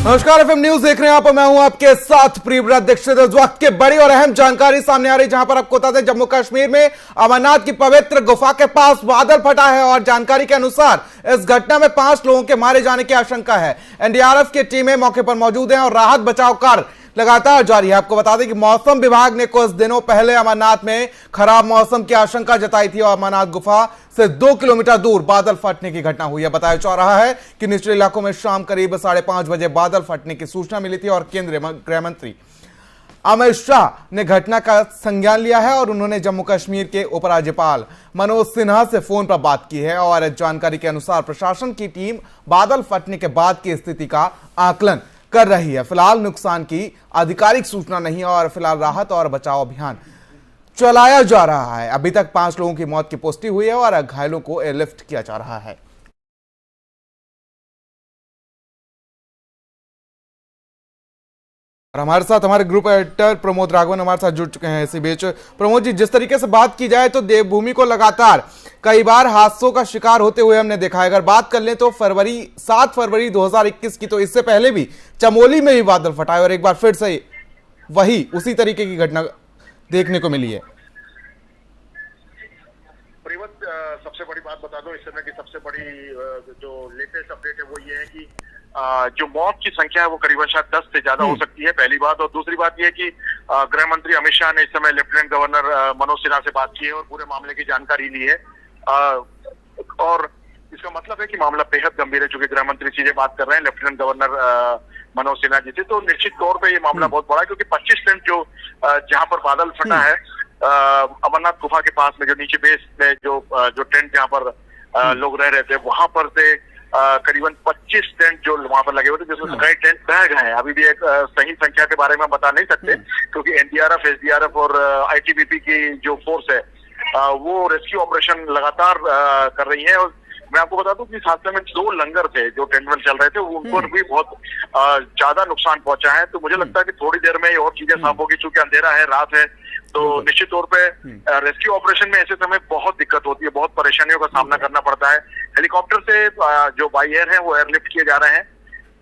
नमस्कार, FM news देख रहे हैं आप। मैं हूं आपके साथ प्रियव्रत दीक्षित। इस वक्त के बड़ी और अहम जानकारी सामने आ रही, जहां पर आपको बता दें जम्मू कश्मीर में अमरनाथ की पवित्र गुफा के पास बादल फटा है और जानकारी के अनुसार इस घटना में 5 लोगों के मारे जाने की आशंका है। एनडीआरएफ की टीमें मौके पर मौजूद हैं और राहत बचाव कार्य लगातार जारी है। आपको बता दें कि मौसम विभाग ने कुछ दिनों पहले अमरनाथ में खराब मौसम की आशंका जताई थी और अमरनाथ गुफा से 2 किलोमीटर दूर बादल फटने की घटना हुई है। बताया जा रहा है कि निचले इलाकों में शाम करीब 5:30 बजे बादल फटने की सूचना मिली थी और केंद्रीय गृह मंत्री अमित शाह ने घटना का संज्ञान लिया है और उन्होंने जम्मू कश्मीर के उपराज्यपाल मनोज सिन्हा से फोन पर बात की है और जानकारी के अनुसार प्रशासन की टीम बादल फटने के बाद की स्थिति का आकलन कर रही है। फिलहाल नुकसान की आधिकारिक सूचना नहीं है और फिलहाल राहत और बचाव अभियान चलाया जा रहा है। अभी तक 5 लोगों की मौत की पुष्टि हुई है और घायलों को एयरलिफ्ट किया जा रहा है। और हमारे साथ हमारे ग्रुप एडिटर प्रमोद राघवन हमारे साथ जुड़ चुके हैं इसी बीच। प्रमोद जी, जिस तरीके से बात की जाए तो देवभूमि को लगातार कई बार हादसों का शिकार होते हुए हमने देखा है। अगर बात कर लें तो 7 फरवरी 2021 की, तो इससे पहले भी चमोली में भी बादल फटा है और एक बार फिर से वही उसी तरीके की घटना देखने को मिली है। सबसे बड़ी बात बता दो इस समय की सबसे बड़ी जो लेटेस्ट अपडेट है वो ये है कि जो मौत की संख्या है वो करीबन शायद 10 से ज्यादा हो सकती है, पहली बात। और दूसरी बात ये है कि गृह मंत्री अमित शाह ने इस समय लेफ्टिनेंट गवर्नर मनोज सिन्हा से बात की है और पूरे मामले की जानकारी ली है। और इसका मतलब है कि मामला बेहद गंभीर है। चूंकि गृह मंत्री सीधे बात कर रहे हैं लेफ्टिनेंट गवर्नर मनोज सिन्हा जी से, तो निश्चित तौर पर ये मामला बहुत बड़ा है, क्योंकि 25 टेंट जो जहां पर बादल फटा है अमरनाथ गुफा के पास में, जो नीचे बेस में जो टेंट जहाँ पर लोग रह रहे थे, वहां पर से करीबन 25 टेंट जो वहां पर लगे हुए थे, जिसमें कई टेंट बह गए हैं। अभी भी एक सही संख्या के बारे में बता नहीं सकते, क्योंकि एनडीआरएफ, एसडीआरएफ और आईटीबीपी की जो फोर्स है वो रेस्क्यू ऑपरेशन लगातार कर रही है। और मैं आपको बता दूं कि इस हादसे में 2 लंगर थे जो टेंट में चल रहे थे, उन पर भी बहुत ज्यादा नुकसान पहुंचा है। तो मुझे लगता है कि थोड़ी देर में और चीजें साफ होगी, चूंकि अंधेरा है, रात है, तो निश्चित तौर पे रेस्क्यू ऑपरेशन में ऐसे समय बहुत दिक्कत होती है, बहुत परेशानियों का सामना करना पड़ता है। हेलीकॉप्टर से जो बाई एयर है वो एयरलिफ्ट किए जा रहे हैं।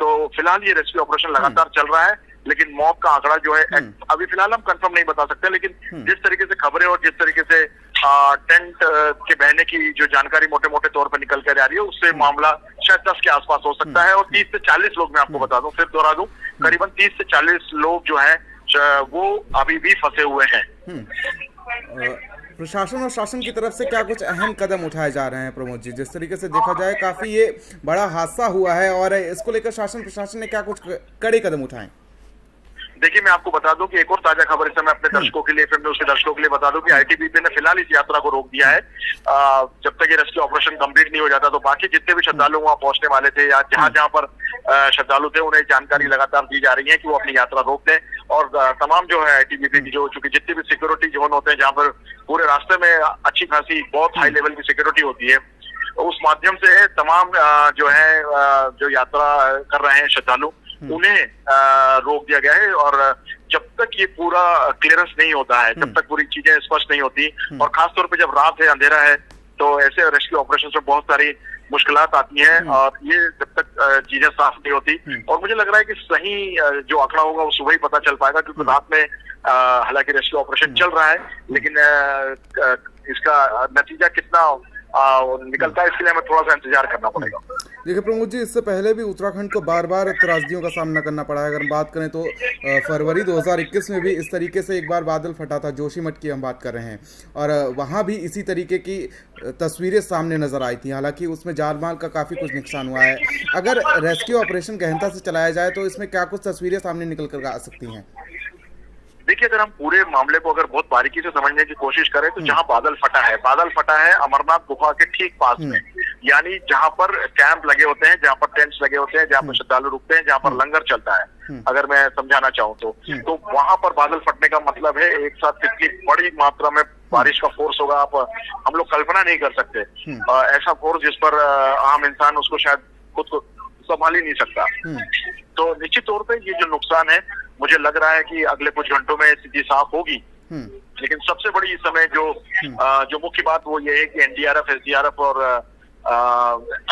तो फिलहाल ये रेस्क्यू ऑपरेशन लगातार चल रहा है, लेकिन मौत का आंकड़ा जो है अभी फिलहाल हम कंफर्म नहीं बता सकते। लेकिन जिस तरीके से खबरें और जिस तरीके से टेंट के बहने की जो जानकारी मोटे मोटे तौर पर निकल कर आ रही है, उससे मामला शायद 10 के आसपास हो सकता है। और 30 से 40 लोग, मैं आपको बता दूं, फिर दोहरा दूं, करीबन 30 से 40 लोग जो है वो अभी भी फंसे हुए हैं। प्रशासन और शासन की तरफ से क्या कुछ अहम कदम उठाए जा रहे हैं प्रमोद जी? जिस तरीके से देखा जाए काफी ये बड़ा हादसा हुआ है और इसको लेकर शासन प्रशासन ने क्या कुछ कड़े कदम उठाए? देखिए, मैं आपको बता दूं कि एक और ताजा खबर इस समय अपने दर्शकों के लिए, एफएम न्यूज के दर्शकों के लिए बता दूं कि आईटीबीपी ने फिलहाल इस यात्रा को रोक दिया है। जब तक ये रेस्क्यू ऑपरेशन कंप्लीट नहीं हो जाता, तो बाकी जितने भी श्रद्धालु वहां पहुंचने वाले थे या जहां पर श्रद्धालु थे, उन्हें जानकारी लगातार दी जा रही है कि वो अपनी यात्रा रोक दें। और तमाम जो है आईटीबीपी की जो, चूंकि जितने भी सिक्योरिटी जोन होते हैं, जहाँ पर पूरे रास्ते में अच्छी खासी बहुत हाई लेवल की सिक्योरिटी होती है, उस माध्यम से तमाम जो है जो यात्रा कर रहे हैं श्रद्धालु, उन्हें रोक दिया गया है। और जब तक ये पूरा क्लियरेंस नहीं होता है, जब तक पूरी चीजें स्पष्ट नहीं होती, और खासतौर पे जब रात है, अंधेरा है, तो ऐसे रेस्क्यू ऑपरेशन में बहुत सारी मुश्किलात आती हैं। और ये जब तक चीजें साफ नहीं होती, और मुझे लग रहा है कि सही जो आंकड़ा होगा वो सुबह ही पता चल पाएगा, क्योंकि रात में हालांकि रेस्क्यू ऑपरेशन चल रहा है, लेकिन इसका नतीजा कितना निकलता है, इसके लिए हमें थोड़ा सा इंतजार करना पड़ेगा। देखिए प्रमोद जी, इससे पहले भी उत्तराखंड को बार बार त्रासदियों का सामना करना पड़ा है। अगर हम बात करें तो फरवरी 2021 में भी इस तरीके से एक बार बादल फटा था, जोशीमठ की हम बात कर रहे हैं, और वहाँ भी इसी तरीके की तस्वीरें सामने नजर आई थी। हालांकि उसमें जान माल का काफ़ी कुछ नुकसान हुआ है। अगर रेस्क्यू ऑपरेशन गहनता से चलाया जाए तो इसमें क्या कुछ तस्वीरें सामने निकल कर आ सकती हैं? देखिए, अगर हम पूरे मामले को अगर बहुत बारीकी से समझने की कोशिश करें, तो जहां बादल फटा है अमरनाथ गुफा के ठीक पास में, यानी जहां पर कैंप लगे होते हैं, जहां पर टेंट्स लगे होते हैं, जहां पर श्रद्धालु रुकते हैं, जहां पर लंगर चलता है, अगर मैं समझाना चाहूँ तो वहां पर बादल फटने का मतलब है एक साथ कितनी बड़ी मात्रा में बारिश का फोर्स होगा, हम लोग कल्पना नहीं कर सकते। ऐसा फोर्स जिस पर आम इंसान उसको शायद खुद को संभाल ही नहीं सकता। तो निश्चित तौर पे ये जो नुकसान है, मुझे लग रहा है कि अगले कुछ घंटों में स्थिति साफ होगी। लेकिन सबसे बड़ी इस समय जो मुख्य बात वो ये है कि एनडीआरएफ, एसडीआरएफ और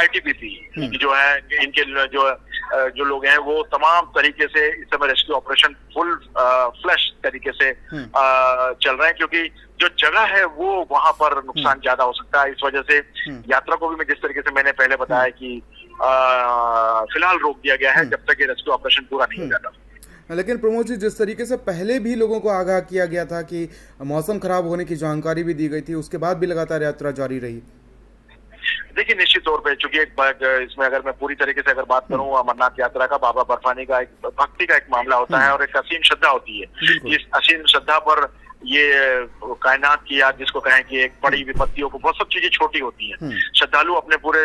ITBP जो है, इनके जो लोग हैं वो तमाम तरीके से इस समय रेस्क्यू ऑपरेशन फुल फ्लैश तरीके से चल रहे हैं, क्योंकि जो जगह है वो वहां पर नुकसान ज्यादा हो सकता है। इस वजह से यात्रा को भी मैं जिस तरीके से मैंने पहले बताया कि फिलहाल रोक दिया गया है जब तक ये रेस्क्यू ऑपरेशन पूरा नहीं हो जाता। लेकिन प्रमोद जी, जिस तरीके से पहले भी लोगों को आगाह किया गया था कि मौसम खराब होने की जानकारी भी दी गई थी, उसके बाद भी लगातार यात्रा जारी रही। देखिए, निश्चित तौर पे चूंकि एक बार इसमें अगर मैं पूरी तरीके से अगर बात करूं अमरनाथ यात्रा का, बाबा बर्फानी का एक भक्ति का एक मामला होता है और एक असीम श्रद्धा होती है। इस असीम श्रद्धा पर ये कायनात की याद जिसको कहें कि एक बड़ी विपत्तियों को, बहुत सब चीजें छोटी होती हैं। श्रद्धालु अपने पूरे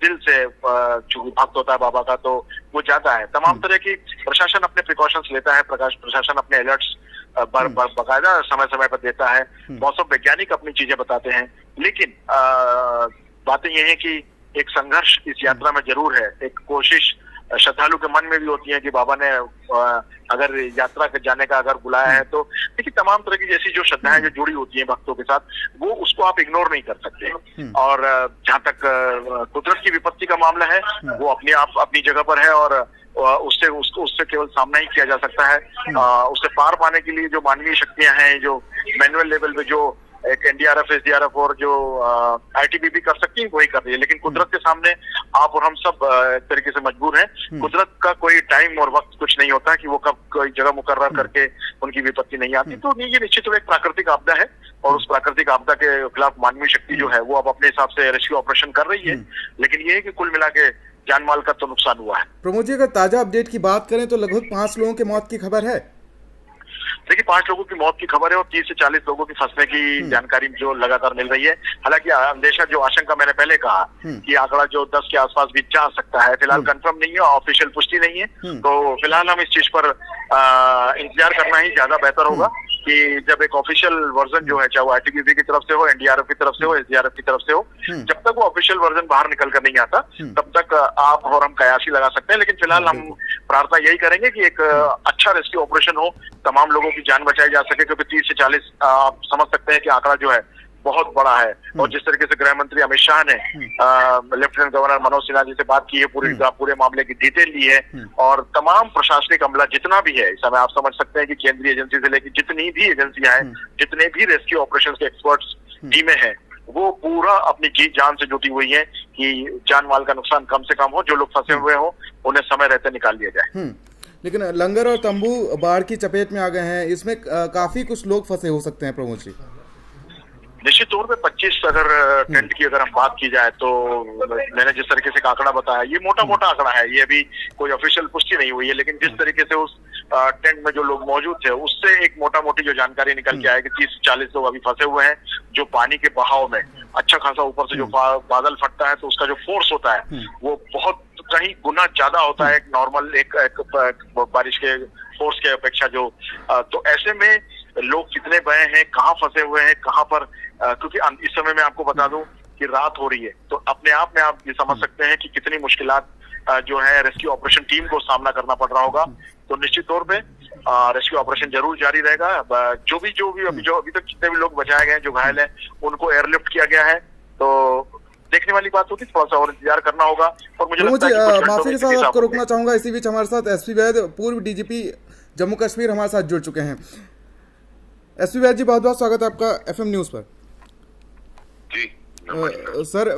दिल से चूंकि भक्त होता है बाबा का, तो वो जाता है। तमाम तरह की प्रशासन अपने प्रिकॉशंस लेता है, प्रशासन अपने अलर्ट्स बाकायदा समय समय पर देता है, मौसम वैज्ञानिक अपनी चीजें बताते हैं। लेकिन बातें ये है कि एक संघर्ष इस यात्रा में जरूर है, एक कोशिश श्रद्धालु के मन में भी होती है कि बाबा ने अगर यात्रा के जाने का अगर बुलाया है तो देखिए तमाम तरह की जैसी जो श्रद्धाएं जो जुड़ी होती हैं भक्तों के साथ, वो उसको आप इग्नोर नहीं कर सकते। और जहां तक कुदरत की विपत्ति का मामला है वो अपनी जगह पर है और उससे केवल सामना ही किया जा सकता है। उससे पार पाने के लिए जो मानवीय शक्तियां हैं, जो मैनुअल लेवल पे जो एक NDRF, SDRF और जो ITBP कर सकती है वही कर रही है। लेकिन कुदरत के सामने आप और हम सब एक तरीके से मजबूर हैं। कुदरत का कोई टाइम और वक्त कुछ नहीं होता कि वो कब कोई जगह मुकर्रर करके उनकी विपत्ति नहीं आती। तो ये निश्चित रूप एक प्राकृतिक आपदा है और उस प्राकृतिक आपदा के खिलाफ मानवीय शक्ति जो है वो अब अपने हिसाब से रेस्क्यू ऑपरेशन कर रही है। लेकिन ये है कि कुल मिला के जान माल का तो नुकसान हुआ है। प्रमोद जी, अगर ताजा अपडेट की बात करें तो लगभग 5 लोगों की मौत की खबर है। देखिए, 5 लोगों की मौत की खबर है और 30 से 40 लोगों की फंसने की जानकारी जो लगातार मिल रही है। हालांकि अंदेशा जो आशंका मैंने पहले कहा कि आंकड़ा जो 10 के आसपास भी जा सकता है, फिलहाल कंफर्म नहीं है, ऑफिशियल पुष्टि नहीं है। तो फिलहाल हम इस चीज पर इंतजार करना ही ज्यादा बेहतर होगा कि जब एक ऑफिशियल वर्जन जो है, चाहे वो ITBP की तरफ से हो, NDRF की तरफ से हो, SDRF की तरफ से हो, जब तक वो ऑफिशियल वर्जन बाहर निकल कर नहीं आता तब तक आप और हम कयासी लगा सकते हैं। लेकिन फिलहाल हम प्रार्थना यही करेंगे कि एक अच्छा रेस्क्यू ऑपरेशन हो, तमाम लोगों की जान बचाई जा सके, क्योंकि 30 से 40 आप समझ सकते हैं कि आंकड़ा जो है बहुत बड़ा है। और जिस तरीके से गृह मंत्री अमित शाह ने लेफ्टिनेंट गवर्नर मनोज सिन्हा जी से बात की है, पूरे मामले की डिटेल ली है और तमाम प्रशासनिक अमला जितना भी है, इस समय आप समझ सकते हैं कि केंद्रीय एजेंसी से लेकर जितनी भी एजेंसियां हैं, जितने भी रेस्क्यू ऑपरेशन के एक्सपर्ट्स टीमें हैं, वो पूरा अपनी जी जान से जुटी हुई है कि जान माल का नुकसान कम से कम हो, जो लोग फंसे हुए हो उन्हें समय रहते निकाल लिया जाए। लेकिन लंगर और तंबू बाढ़ की चपेट में आ गए हैं, इसमें काफी कुछ लोग फंसे हो सकते हैं प्रमोद जी। निश्चित तौर पे 25 अगर टेंट की अगर हम बात की जाए तो मैंने जिस तरीके से आंकड़ा बताया, ये मोटा आंकड़ा है, ये अभी कोई ऑफिशियल पुष्टि नहीं हुई है। लेकिन जिस तरीके से उस टेंट में जो लोग मौजूद थे उससे एक मोटी जो जानकारी निकल के आए कि 30 से 40 लोग अभी फंसे हुए हैं। जो पानी के बहाव में अच्छा खासा ऊपर से जो बादल फटता है तो उसका जो फोर्स होता है वो बहुत कहीं गुना ज्यादा होता है एक नॉर्मल एक बारिश के फोर्स के अपेक्षा। जो तो ऐसे में लोग कितने बहे हैं, कहाँ फंसे हुए हैं, कहाँ पर, क्योंकि इस समय मैं आपको बता दूं कि रात हो रही है, तो अपने आप में आप ये समझ सकते हैं कि कितनी मुश्किलात जो है रेस्क्यू ऑपरेशन टीम को सामना करना पड़ रहा होगा। तो निश्चित तौर पे रेस्क्यू ऑपरेशन जरूर जारी रहेगा। जो भी अभी तक जितने भी लोग बचाए गए हैं, जो घायल हैं, उनको एयरलिफ्ट किया गया है। तो देखने वाली बात होगी, थोड़ा सा और इंतजार करना होगा। और मुझे लगता है कि माफी के साथ आपको रोकना चाहूंगा, इसी बीच हमारे साथ SP वैद, पूर्व DGP जम्मू कश्मीर, हमारे साथ जुड़ चुके हैं। SP वैद जी, बहुत बहुत स्वागत है आपका FM न्यूज पर। जी सर,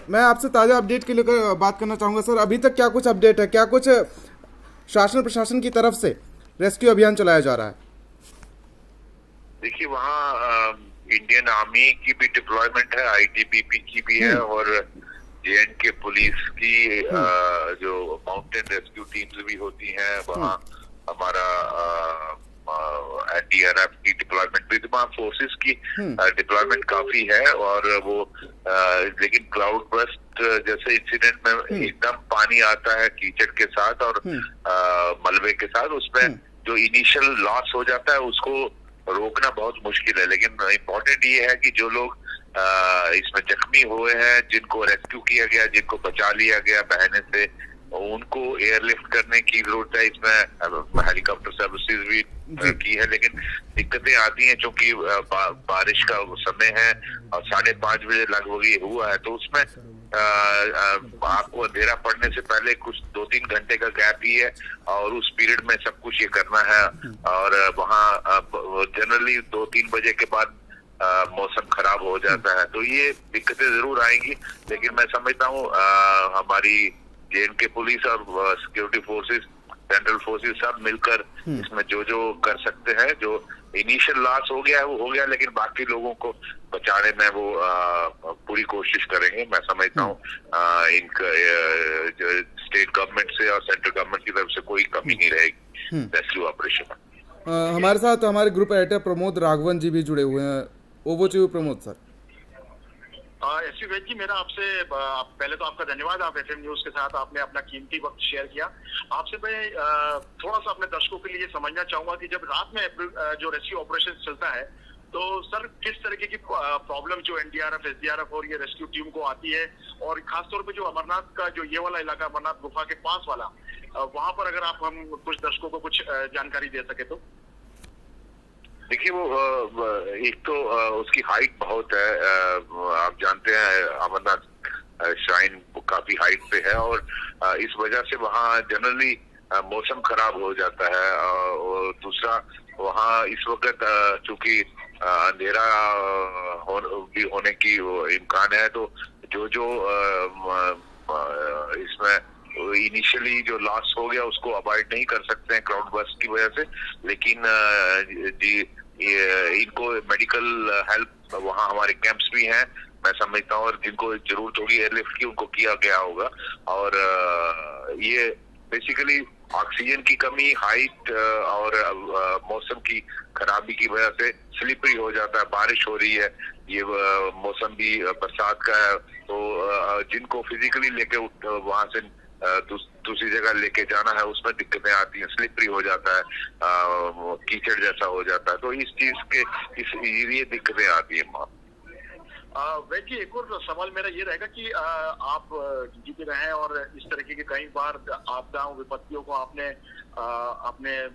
मैं आपसे ताजा अपडेट के लेकर बात करना चाहूंगा। सर, अभी तक क्या कुछ अपडेट है, क्या कुछ शासन प्रशासन की तरफ से रेस्क्यू अभियान चलाया जा रहा है? देखिए, वहाँ इंडियन आर्मी की भी डिप्लॉयमेंट है, ITBP की भी है और JNK पुलिस की जो माउंटेन रेस्क्यू टीम्स भी होती हैं। वहाँ हमारा NDRF की डिप्लॉयमेंट भी, वहाँ फोर्सेस की डिप्लॉयमेंट काफी है। और वो लेकिन क्लाउड बर्स्ट जैसे इंसिडेंट में एकदम पानी आता है कीचड़ के साथ और मलबे के साथ, उसमें जो इनिशियल लॉस हो जाता है उसको रोकना बहुत मुश्किल है। लेकिन इम्पोर्टेंट ये है कि जो लोग इसमें जख्मी हुए हैं, जिनको रेस्क्यू किया गया, जिनको बचा लिया गया बहने से, उनको एयरलिफ्ट करने की जरूरत है। इसमें हेलीकॉप्टर सर्विसेज भी की है, लेकिन दिक्कतें आती हैं क्योंकि बारिश का समय है और 5:30 बजे लगभग ये हुआ है, तो उसमें आपको अंधेरा पड़ने से पहले कुछ 2-3 घंटे का गैप ही है और उस पीरियड में सब कुछ ये करना है। और वहाँ जनरली 2-3 बजे के बाद मौसम खराब हो जाता है, तो ये दिक्कतें जरूर आएंगी। लेकिन मैं समझता हूँ हमारी JNK पुलिस और सिक्योरिटी फोर्सेस, सेंट्रल फोर्सेस सब मिलकर इसमें जो कर सकते हैं, जो इनिशियल लॉस हो गया है वो हो गया, लेकिन बाकी लोगों को बचाने में वो पूरी कोशिश करेंगे। मैं समझता हूँ इनका स्टेट गवर्नमेंट से और सेंट्रल गवर्नमेंट की तरफ से कोई कमी नहीं रहेगी रेस्क्यू ऑपरेशन में। हमारे साथ हमारे ग्रुप एडिटर प्रमोद राघवन जी भी जुड़े हुए हैं। Over to you Pramod sir. SP Vaid ji, मेरा आपसे पहले तो आपका धन्यवाद, आप FM न्यूज के साथ आपने अपना कीमती वक्त शेयर किया। आपसे मैं थोड़ा सा अपने दर्शकों के लिए समझना चाहूंगा कि जब रात में जो रेस्क्यू ऑपरेशन चलता है तो सर किस तरीके की प्रॉब्लम जो NDRF, SDRF और ये रेस्क्यू टीम को आती है, और खासतौर पे जो अमरनाथ का जो ये वाला इलाका, अमरनाथ गुफा के पास वाला, वहां पर अगर आप हम कुछ दर्शकों को कुछ जानकारी दे सके तो। देखिए, वो एक तो उसकी हाइट बहुत है, आप जानते हैं अमरनाथ श्राइन काफी हाइट पे है और इस वजह से वहाँ जनरली मौसम खराब हो जाता है। और दूसरा, वहाँ इस वक्त चूंकि अंधेरा भी होने की इम्कान है, तो जो इसमें इनिशियली जो लॉस हो गया उसको अवॉइड नहीं कर सकते हैं क्राउड बर्स्ट की वजह से। लेकिन इनको मेडिकल हेल्प वहाँ हमारे कैंप्स भी हैं, मैं समझता हूँ, और जिनको जरूरत होगी एयरलिफ्ट की उनको किया गया होगा। और ये बेसिकली ऑक्सीजन की कमी, हाइट और मौसम की खराबी की वजह से स्लिपरी हो जाता है। बारिश हो रही है, ये मौसम भी बरसात का है, तो जिनको फिजिकली लेके वहां से दूसरी जगह लेके जाना है उसमें दिक्कतें आती हैं, स्लिपरी हो जाता है, कीचड़ जैसा हो जाता है, तो इस चीज के ये दिक्कतें आती है। वैसे एक और सवाल मेरा ये रहेगा कि आप जीते रहे हैं और इस तरीके के कई बार आपदाओं, विपत्तियों को आपने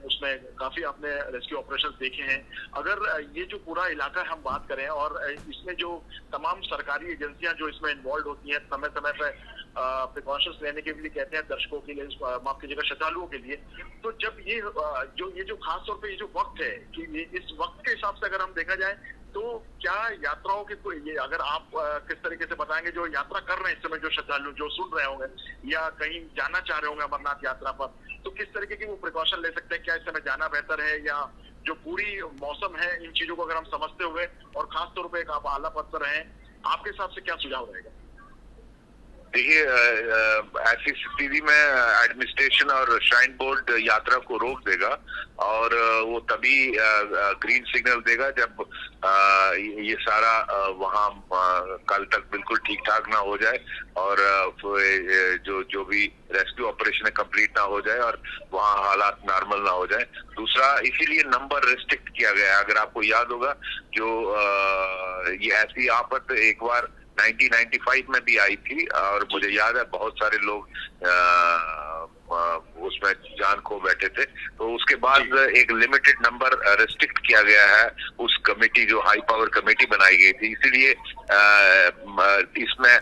उसमें काफी आपने रेस्क्यू ऑपरेशंस देखे हैं। अगर ये जो पूरा इलाका हम बात करें और इसमें जो तमाम सरकारी एजेंसियां जो इसमें इन्वॉल्व होती हैं, समय समय पे प्रिकॉशंस लेने के लिए कहते हैं दर्शकों के लिए, माफ कीजिएगा श्रद्धालुओं के लिए, तो जब ये जो खास तौर पे ये जो वक्त है कि इस वक्त के हिसाब से अगर हम देखा जाए तो क्या यात्राओं के ये अगर आप किस तरीके से बताएंगे, जो यात्रा कर रहे हैं इस समय, जो श्रद्धालु जो सुन रहे होंगे या कहीं जाना चाह रहे होंगे अमरनाथ यात्रा पर, तो किस तरीके की वो प्रिकॉशन ले सकते हैं? क्या इस समय जाना बेहतर है, या जो पूरी मौसम है, इन चीजों को अगर हम समझते हुए और खास तौर पर एक आप आला पद पर हैं, आपके हिसाब से क्या सुझाव रहेगा? देखिए, ऐसी स्थिति में एडमिनिस्ट्रेशन और श्राइन बोर्ड यात्रा को रोक देगा और वो तभी ग्रीन सिग्नल देगा जब ये सारा वहाँ कल तक बिल्कुल ठीक ठाक ना हो जाए और जो भी रेस्क्यू ऑपरेशन कंप्लीट ना हो जाए और वहाँ हालात नॉर्मल ना हो जाए। दूसरा, इसीलिए नंबर रिस्ट्रिक्ट किया गया है। अगर आपको याद होगा, जो ये ऐसी आफत एक बार 1995 में भी आई थी और मुझे याद है बहुत सारे लोग उसमें जान खो बैठे थे, तो उसके बाद एक लिमिटेड नंबर रिस्ट्रिक्ट किया गया है उस कमेटी, जो हाई पावर कमेटी बनाई गई थी। इसीलिए इसमें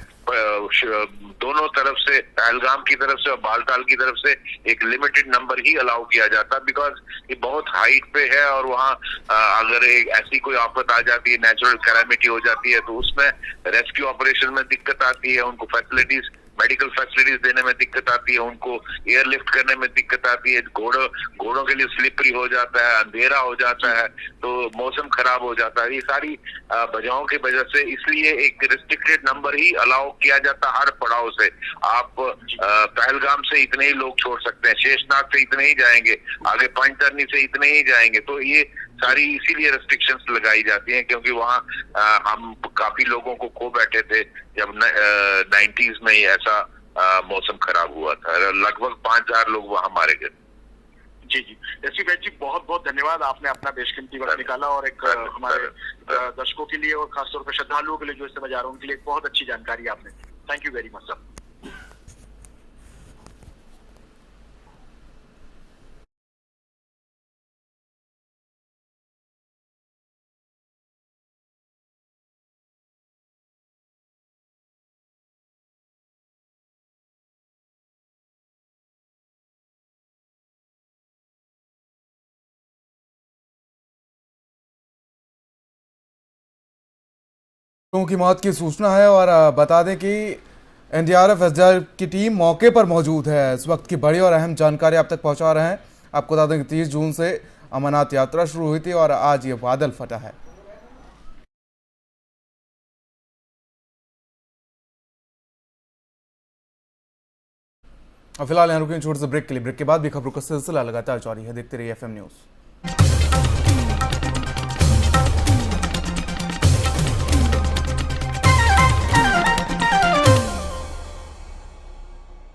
दोनों तरफ से, पहलगाम की तरफ से और बालताल की तरफ से एक लिमिटेड नंबर ही अलाउ किया जाता, बिकॉज ये बहुत हाइट पे है और वहाँ अगर एक ऐसी कोई आफत आ जाती है, नेचुरल कैलामिटी हो जाती है, तो उसमें रेस्क्यू ऑपरेशन में दिक्कत आती है, उनको फैसिलिटीज, मेडिकल फैसिलिटीज देने में दिक्कत आती है, उनको एयरलिफ्ट करने में दिक्कत आती है, घोड़ों के लिए स्लिपरी हो जाता है, अंधेरा हो जाता है, तो मौसम खराब हो जाता है। ये सारी वजहों की वजह से इसलिए एक रिस्ट्रिक्टेड नंबर ही अलाउ किया जाता हर पड़ाव से। आप पहलगाम से इतने ही लोग छोड़ सकते हैं, शेषनाग से इतने ही जाएंगे, आगे पंचतरनी से इतने ही जाएंगे, तो ये सारी इसीलिए रेस्ट्रिक्शंस लगाई जाती हैं क्योंकि वहाँ हम काफी लोगों को खो बैठे थे जब 90s में ऐसा मौसम खराब हुआ था। लगभग 5000 लोग वहाँ मारे गए। जी जी, एसपी वैद जी, बहुत बहुत धन्यवाद, आपने अपना बेशकीमती वक्त निकाला और एक हमारे दर्शकों के लिए और खासतौर पर श्रद्धालुओं के लिए जो इस समय जा रहे हैं उनके लिए बहुत अच्छी जानकारी आपने। Thank you very much sir. लोगों की मौत की सूचना है और बता दें कि एनडीआरएफ एसडीआरएफ की टीम मौके पर मौजूद है। इस वक्त की बड़ी और अहम जानकारी आप तक पहुंचा रहे हैं। आपको बता दें कि 30 जून से अमरनाथ यात्रा शुरू हुई थी और आज ये बादल फटा है। फिलहाल यहाँ रुकें छोटे से ब्रेक के लिए। ब्रेक के बाद भी खबरों का सिलसिला लगातार जारी है। देखते रहिए एफएम न्यूज।